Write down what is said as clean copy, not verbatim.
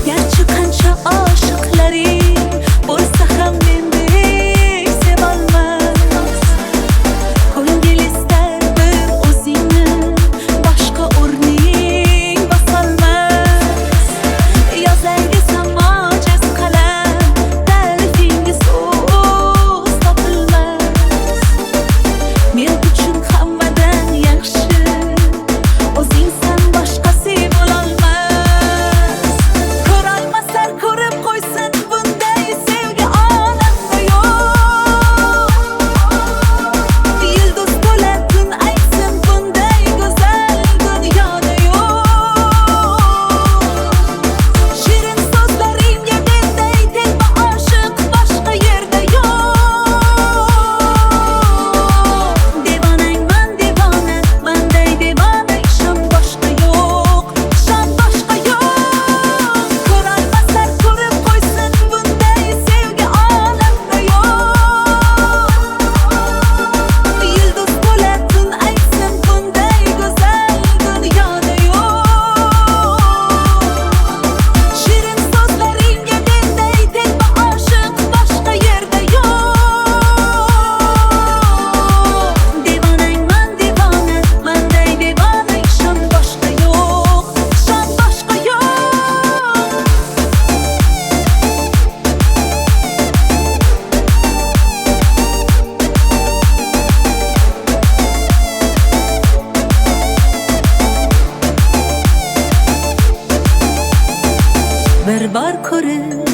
Gerçi qancha oshiqlaring bo'lsa ham mendek sevolmas. Ko'ngil istar bir o'zingni, boshqa o'rning bosolmas. Yozay desam ojiz qalam, ta'rifinga so'z topilmas. Men uchun hammadan yaxshi o'zingsan, boshqasi bo'lolmas. Ko'rolmaslar ko'rib qo'ysin, bunday sevgi olamda yo'q. Yulduz to'la kun aytsin, bunday go'zal dunyoda yo'q. Shirin so'zlaringga menday telba oshiq boshqa yerda yo'q. Devonangman devona, manday devona, ishon boshqa yo'q, ishon boshqa yo'q. Ko'rolmaslar ko'rib qo'ysin, bunday sevgi olamda yo'q. Yulduz to'la kun aytsin, bunday go'zal dunyoda yo'q. Shirin so'zlaringga menday telba oshiq boshqa yerda yo'q. Devonangman devona, manday devona, ishon boshqa yo'q, ishon boshqa yo'q. Bir bor ko'rib